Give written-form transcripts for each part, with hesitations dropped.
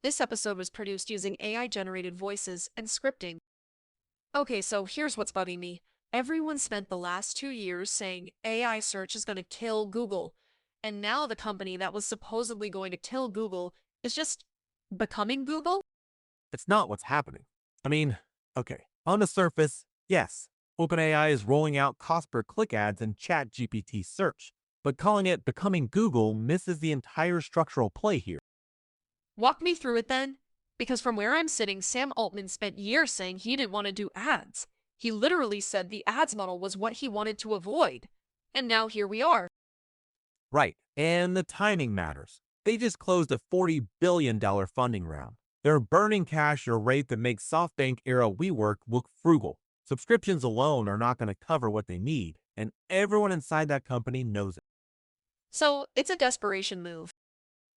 This episode was produced using AI-generated voices and scripting. Okay, so here's what's bugging me. Everyone spent the last 2 years saying AI search is going to kill Google. And now the company that was supposedly going to kill Google is just becoming Google? It's not what's happening. I mean, okay, on the surface, yes, OpenAI is rolling out cost per click ads in ChatGPT search, but calling it becoming Google misses the entire structural play here. Walk me through it then. Because from where I'm sitting, Sam Altman spent years saying he didn't want to do ads. He literally said the ads model was what he wanted to avoid. And now here we are. Right, and the timing matters. They just closed a $40 billion funding round. They're burning cash at a rate that makes SoftBank-era WeWork look frugal. Subscriptions alone are not going to cover what they need, and everyone inside that company knows it. So it's a desperation move.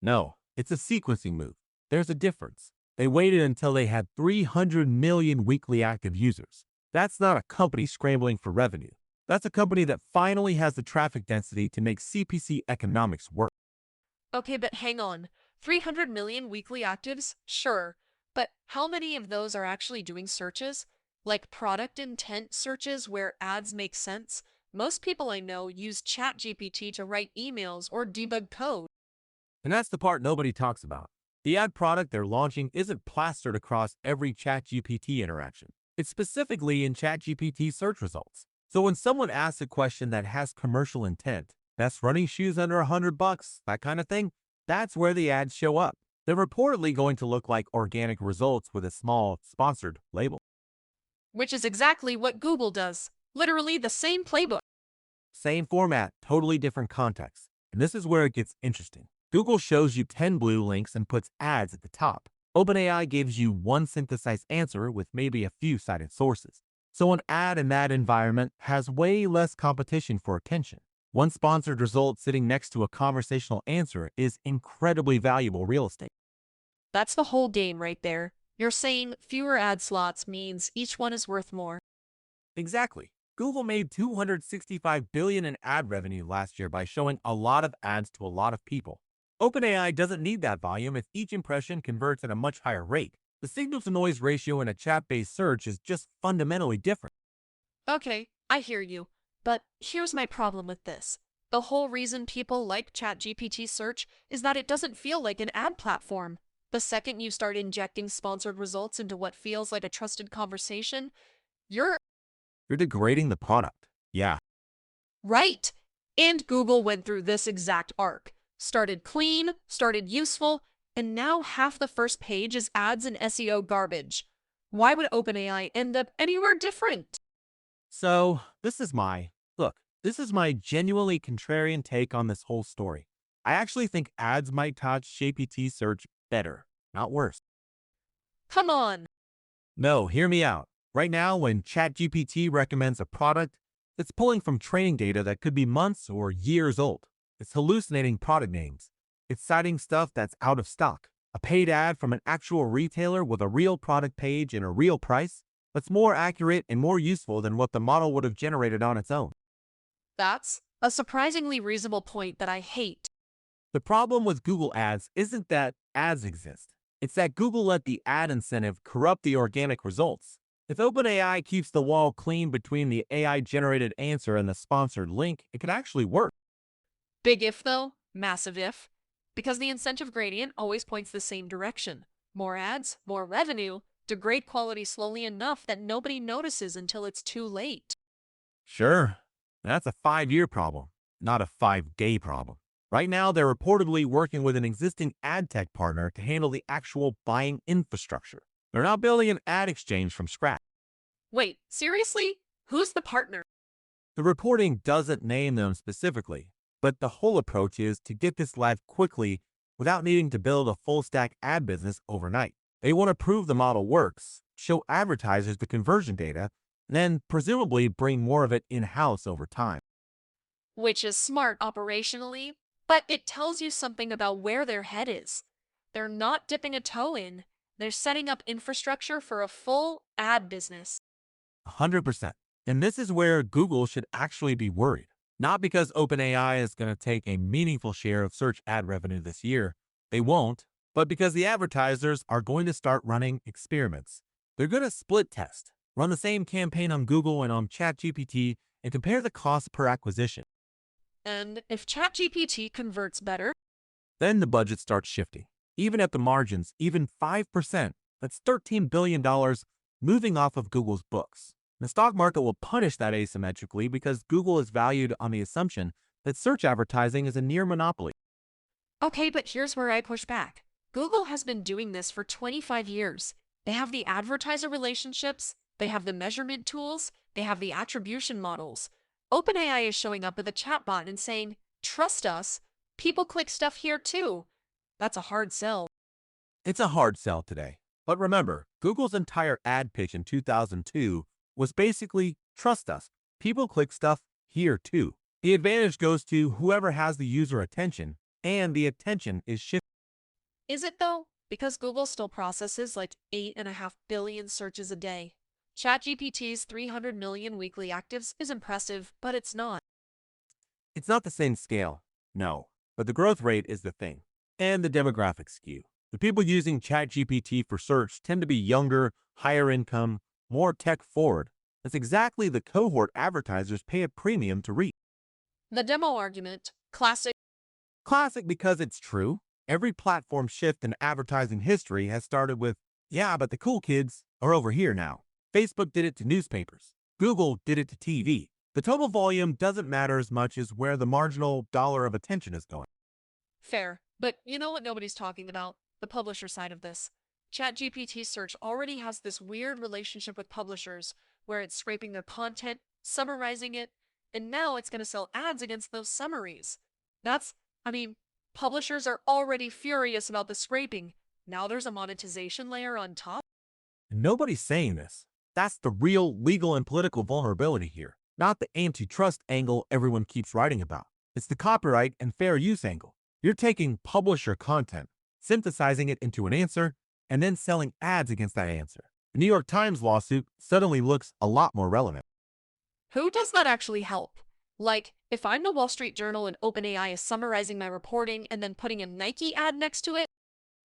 No, it's a sequencing move. There's a difference. They waited until they had 300 million weekly active users. That's not a company scrambling for revenue. That's a company that finally has the traffic density to make CPC economics work. Okay, but hang on. 300 million weekly actives? Sure. But how many of those are actually doing searches? Like product intent searches where ads make sense? Most people I know use ChatGPT to write emails or debug code. And that's the part nobody talks about. The ad product they're launching isn't plastered across every ChatGPT interaction. It's specifically in ChatGPT search results. So when someone asks a question that has commercial intent, best running shoes under $100, that kind of thing, that's where the ads show up. They're reportedly going to look like organic results with a small, sponsored label. Which is exactly what Google does. Literally the same playbook. Same format, totally different context. And this is where it gets interesting. Google shows you 10 blue links and puts ads at the top. OpenAI gives you one synthesized answer with maybe a few cited sources. So an ad in that environment has way less competition for attention. One sponsored result sitting next to a conversational answer is incredibly valuable real estate. That's the whole game right there. You're saying fewer ad slots means each one is worth more. Exactly. Google made $265 billion in ad revenue last year by showing a lot of ads to a lot of people. OpenAI doesn't need that volume if each impression converts at a much higher rate. The signal-to-noise ratio in a chat-based search is just fundamentally different. Okay, I hear you. But here's my problem with this. The whole reason people like ChatGPT search is that it doesn't feel like an ad platform. The second you start injecting sponsored results into what feels like a trusted conversation, you're You're degrading the product. Yeah. right. And Google went through this exact arc. Started clean, started useful, and now half the first page is ads and SEO garbage. Why would OpenAI end up anywhere different? So, this is my genuinely contrarian take on this whole story. I actually think ads might touch GPT search better, not worse. Come on. No, hear me out. Right now, when ChatGPT recommends a product, it's pulling from training data that could be months or years old. It's hallucinating product names. It's citing stuff that's out of stock. A paid ad from an actual retailer with a real product page and a real price that's more accurate and more useful than what the model would have generated on its own. That's a surprisingly reasonable point that I hate. The problem with Google Ads isn't that ads exist. It's that Google let the ad incentive corrupt the organic results. If OpenAI keeps the wall clean between the AI-generated answer and the sponsored link, it could actually work. Big if, though, massive if. Because the incentive gradient always points the same direction. More ads, more revenue, degrade quality slowly enough that nobody notices until it's too late. Sure, that's a 5-year problem, not a 5-day problem. Right now, they're reportedly working with an existing ad tech partner to handle the actual buying infrastructure. They're not building an ad exchange from scratch. Wait, seriously? Who's the partner? The reporting doesn't name them specifically, but the whole approach is to get this live quickly without needing to build a full stack ad business overnight. They want to prove the model works, show advertisers the conversion data, and then presumably bring more of it in-house over time. Which is smart operationally, but it tells you something about where their head is. They're not dipping a toe in. They're setting up infrastructure for a full ad business. 100%. And this is where Google should actually be worried. Not because OpenAI is going to take a meaningful share of search ad revenue this year. They won't. But because the advertisers are going to start running experiments, they're going to split test, run the same campaign on Google and on ChatGPT, and compare the cost per acquisition. And if ChatGPT converts better, Then the budget starts shifting. Even at the margins, even 5%, that's $13 billion moving off of Google's books. The stock market will punish that asymmetrically because Google is valued on the assumption that search advertising is a near monopoly. okay, but here's where I push back. Google has been doing this for 25 years. They have the advertiser relationships, they have the measurement tools, they have the attribution models. OpenAI is showing up with a chatbot and saying, trust us, people click stuff here too. That's a hard sell. It's a hard sell today. But remember, Google's entire ad pitch in 2002 was basically trust us. People click stuff here too. The advantage goes to whoever has the user attention, and the attention is shifted. Is it though? Because Google still processes like 8.5 billion searches a day. ChatGPT's 300 million weekly actives is impressive, but it's not. It's not the same scale, no, but the growth rate is the thing. And the demographic skew. The people using ChatGPT for search tend to be younger, higher income, more tech forward. That's exactly the cohort advertisers pay a premium to reach. The demo argument, classic. Classic because it's true. Every platform shift in advertising history has started with, yeah, but the cool kids are over here now. Facebook did it to newspapers. Google did it to TV. The total volume doesn't matter as much as where the marginal dollar of attention is going. Fair. But you know what nobody's talking about? The publisher side of this. ChatGPT search already has this weird relationship with publishers where it's scraping their content, summarizing it, and now it's going to sell ads against those summaries. That's, I mean, publishers are already furious about the scraping. Now there's a monetization layer on top. And nobody's saying this. That's the real legal and political vulnerability here, not the antitrust angle everyone keeps writing about. It's the copyright and fair use angle. You're taking publisher content, synthesizing it into an answer, and then selling ads against that answer. The New York Times lawsuit suddenly looks a lot more relevant. Who does that actually help? Like, if I'm the Wall Street Journal and OpenAI is summarizing my reporting and then putting a Nike ad next to it,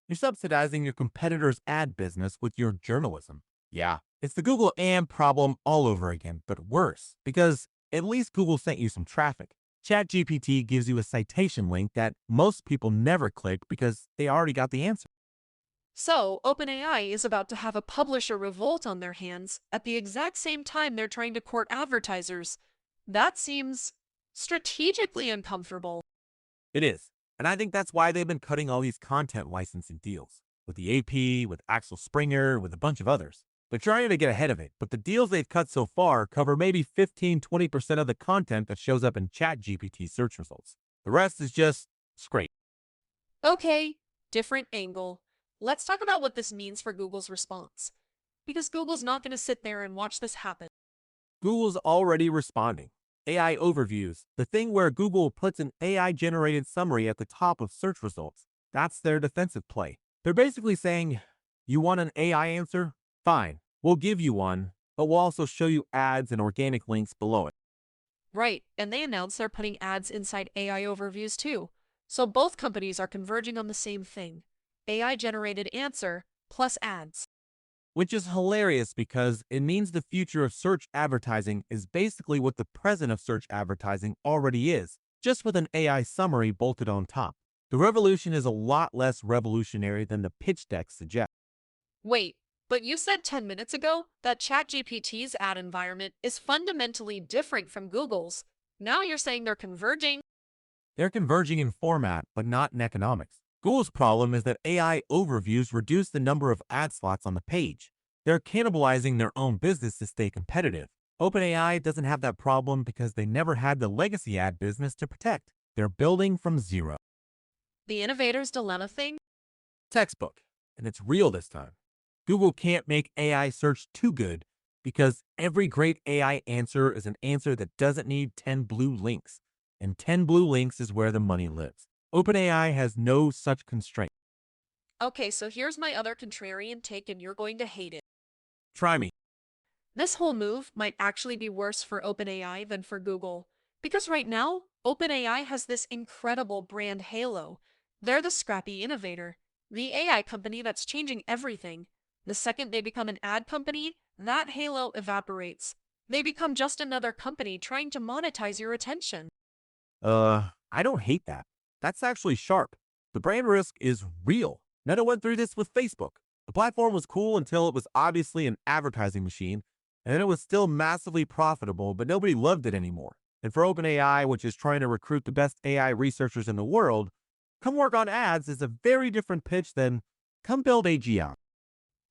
You're subsidizing your competitor's ad business with your journalism. Yeah, it's the Google and problem all over again, but worse, because at least Google sent you some traffic. ChatGPT gives you a citation link that most people never click because they already got the answer. so OpenAI is about to have a publisher revolt on their hands at the exact same time they're trying to court advertisers. That seems strategically uncomfortable. It is. And I think that's why they've been cutting all these content licensing deals with the AP, with Axel Springer, with a bunch of others. They're trying to get ahead of it, but the deals they've cut so far cover maybe 15–20% of the content that shows up in ChatGPT search results. The rest is just scrape. Okay, different angle. Let's talk about what this means for Google's response. Because Google's not going to sit there and watch this happen. Google's already responding. AI overviews, the thing where Google puts an AI-generated summary at the top of search results. That's their defensive play. They're basically saying, you want an AI answer? Fine, we'll give you one, but we'll also show you ads and organic links below it. Right, and they announced they're putting ads inside AI overviews too. So both companies are converging on the same thing. AI-generated answer plus ads. Which is hilarious because it means the future of search advertising is basically what the present of search advertising already is, just with an AI summary bolted on top. The revolution is a lot less revolutionary than the pitch deck suggests. Wait, but you said 10 minutes ago that ChatGPT's ad environment is fundamentally different from Google's. Now you're saying they're converging? They're converging in format, but not in economics. Google's problem is that AI overviews reduce the number of ad slots on the page. They're cannibalizing their own business to stay competitive. OpenAI doesn't have that problem because they never had the legacy ad business to protect. They're building from zero. The innovator's dilemma thing? Textbook. And it's real this time. Google can't make AI search too good because every great AI answer is an answer that doesn't need 10 blue links. And 10 blue links is where the money lives. OpenAI has no such constraint. Okay, so here's my other contrarian take and you're going to hate it. Try me. This whole move might actually be worse for OpenAI than for Google. Because right now, OpenAI has this incredible brand halo. They're the scrappy innovator. the AI company that's changing everything. The second they become an ad company, that halo evaporates. They become just another company trying to monetize your attention. I don't hate that. That's actually sharp. The brand risk is real. Meta went through this with Facebook. The platform was cool until it was obviously an advertising machine, and then it was still massively profitable, but nobody loved it anymore. And for OpenAI, which is trying to recruit the best AI researchers in the world, come work on ads is a very different pitch than come build AGI.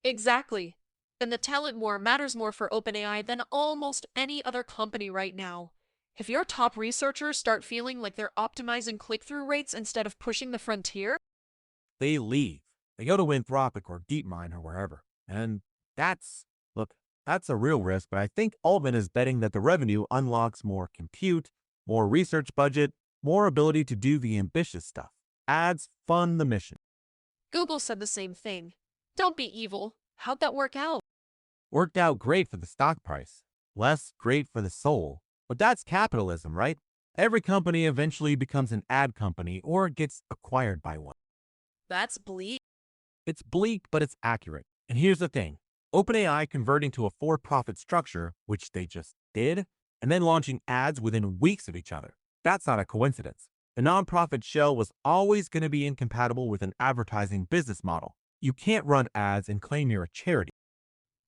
Exactly. And the talent war matters more for OpenAI than almost any other company right now. If your top researchers start feeling like they're optimizing click through rates instead of pushing the frontier, They leave. They go to Anthropic or DeepMind or wherever. And that's, look, that's a real risk, but I think Altman is betting that the revenue unlocks more compute, more research budget, more ability to do the ambitious stuff. Ads fund the mission. Google said the same thing. Don't be evil. How'd that work out? Worked out great for the stock price, less great for the soul. But that's capitalism, right? Every company eventually becomes an ad company or gets acquired by one. That's bleak. It's bleak, but it's accurate. And here's the thing. OpenAI converting to a for-profit structure, which they just did, and then launching ads within weeks of each other. That's not a coincidence. The nonprofit shell was always going to be incompatible with an advertising business model. You can't run ads and claim you're a charity.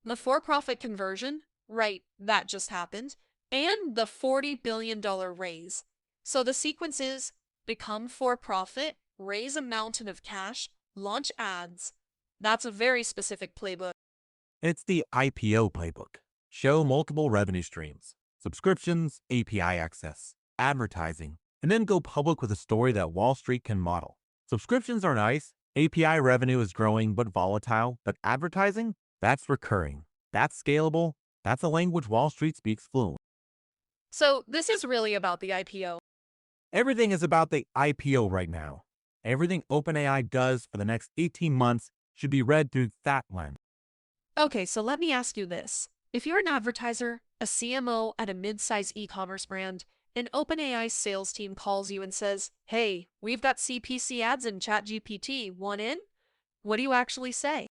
The for profit conversion, right, that just happened, and the $40 billion raise. So the sequence is become for profit, raise a mountain of cash, launch ads. That's a very specific playbook. It's the IPO playbook. Show multiple revenue streams, subscriptions, API access, advertising, and then go public with a story that Wall Street can model. Subscriptions are nice, API revenue is growing but volatile, but advertising? That's recurring. That's scalable. That's a language Wall Street speaks fluent. So this is really about the IPO. Everything is about the IPO right now. Everything OpenAI does for the next 18 months should be read through that lens. Okay, so let me ask you this. If you're an advertiser, a CMO at a mid-size e-commerce brand, an OpenAI sales team calls you and says, "Hey, we've got CPC ads in ChatGPT. Want in?" What do you actually say?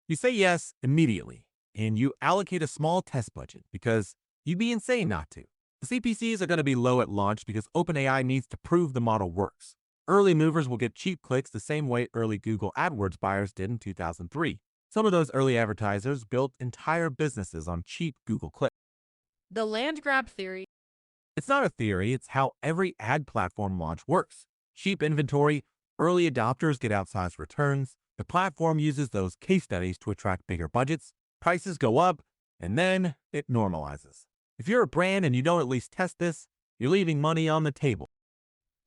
You say yes immediately, and you allocate a small test budget because you'd be insane not to. The CPCs are going to be low at launch because OpenAI needs to prove the model works. Early movers will get cheap clicks the same way early Google AdWords buyers did in 2003. Some of those early advertisers built entire businesses on cheap Google clicks. The land grab theory. It's not a theory, it's how every ad platform launch works. Cheap inventory, early adopters get outsized returns. The platform uses those case studies to attract bigger budgets. Prices go up, and then it normalizes. If you're a brand and you don't at least test this, you're leaving money on the table.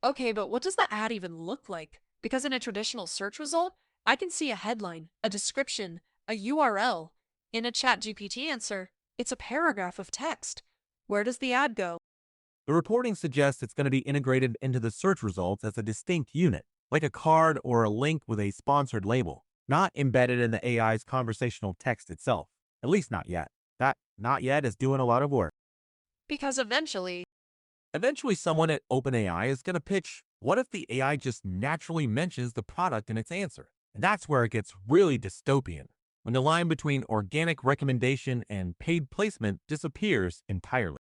Okay, but what does the ad even look like? Because in a traditional search result, I can see a headline, a description, a URL. In a ChatGPT answer, it's a paragraph of text. Where does the ad go? The reporting suggests it's going to be integrated into the search results as a distinct unit, like a card or a link with a sponsored label, not embedded in the AI's conversational text itself. At least not yet. That not yet is doing a lot of work. Because Eventually, someone at OpenAI is going to pitch, what if the AI just naturally mentions the product in its answer? And that's where it gets really dystopian, when the line between organic recommendation and paid placement disappears entirely.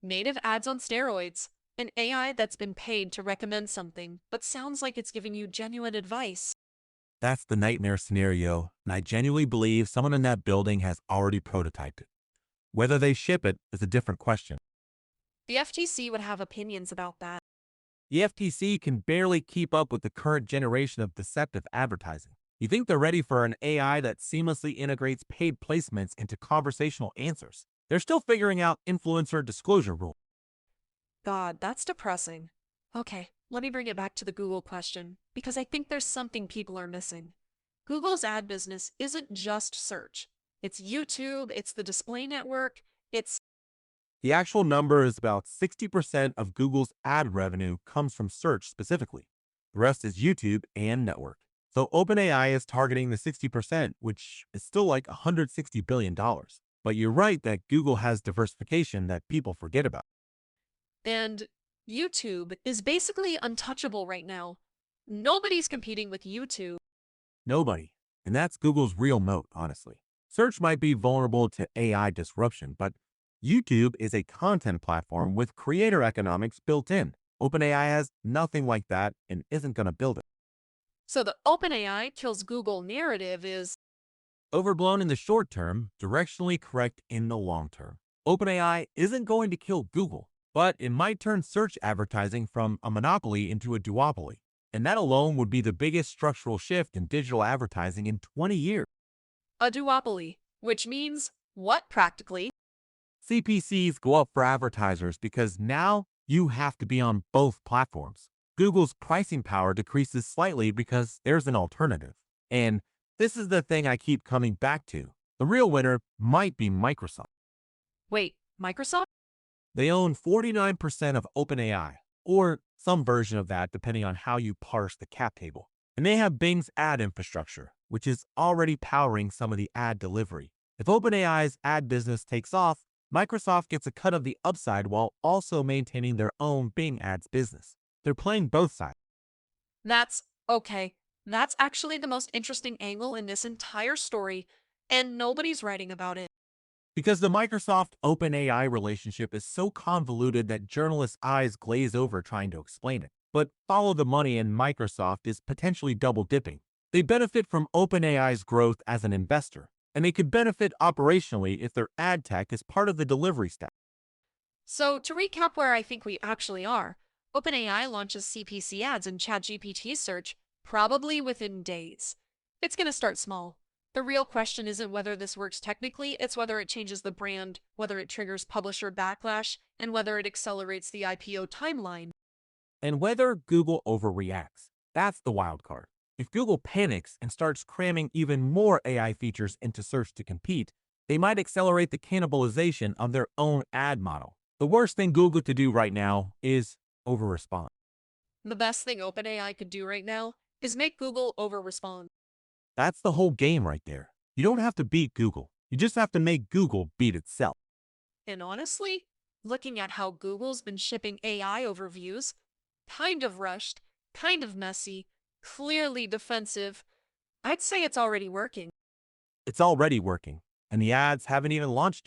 native ads on steroids. An AI that's been paid to recommend something, but sounds like it's giving you genuine advice. That's the nightmare scenario, and I genuinely believe someone in that building has already prototyped it. Whether they ship it is a different question. The FTC would have opinions about that. The FTC can barely keep up with the current generation of deceptive advertising. You think they're ready for an AI that seamlessly integrates paid placements into conversational answers? They're still figuring out influencer disclosure rules. God, that's depressing. Okay, let me bring it back to the Google question, because I think there's something people are missing. Google's ad business isn't just search. It's YouTube, it's the display network, it's The actual number is about 60% of Google's ad revenue comes from search specifically. The rest is YouTube and network. So OpenAI is targeting the 60%, which is still like $160 billion. But you're right that Google has diversification that people forget about. and YouTube is basically untouchable right now. Nobody's competing with YouTube. Nobody. And that's Google's real moat, honestly. Search might be vulnerable to AI disruption, but YouTube is a content platform with creator economics built in. OpenAI has nothing like that and isn't going to build it. So the OpenAI kills Google narrative is Overblown in the short term, directionally correct in the long term. OpenAI isn't going to kill Google, but it might turn search advertising from a monopoly into a duopoly. And that alone would be the biggest structural shift in digital advertising in 20 years. a duopoly, which means what practically? CPCs go up for advertisers because now you have to be on both platforms. Google's pricing power decreases slightly because there's an alternative. And this is the thing I keep coming back to. The real winner might be Microsoft. Wait, Microsoft? They own 49% of OpenAI, or some version of that depending on how you parse the cap table. And they have Bing's ad infrastructure, which is already powering some of the ad delivery. If OpenAI's ad business takes off, Microsoft gets a cut of the upside while also maintaining their own Bing ads business. They're playing both sides. That's okay. That's actually the most interesting angle in this entire story, and nobody's writing about it. Because the Microsoft OpenAI relationship is so convoluted that journalists' eyes glaze over trying to explain it. But follow the money and Microsoft is potentially double dipping. They benefit from OpenAI's growth as an investor, and they could benefit operationally if their ad tech is part of the delivery stack. So, to recap where I think we actually are, OpenAI launches CPC ads in ChatGPT search probably within days. It's going to start small. The real question isn't whether this works technically, it's whether it changes the brand, whether it triggers publisher backlash, and whether it accelerates the IPO timeline. And whether Google overreacts, that's the wild card. If Google panics and starts cramming even more AI features into search to compete, they might accelerate the cannibalization of their own ad model. The worst thing Google to do right now is overrespond. The best thing OpenAI could do right now is make Google overrespond. That's the whole game right there. You don't have to beat Google. You just have to make Google beat itself. And honestly, looking at how Google's been shipping AI overviews, kind of rushed, kind of messy, clearly defensive, I'd say it's already working. It's already working, and the ads haven't even launched yet.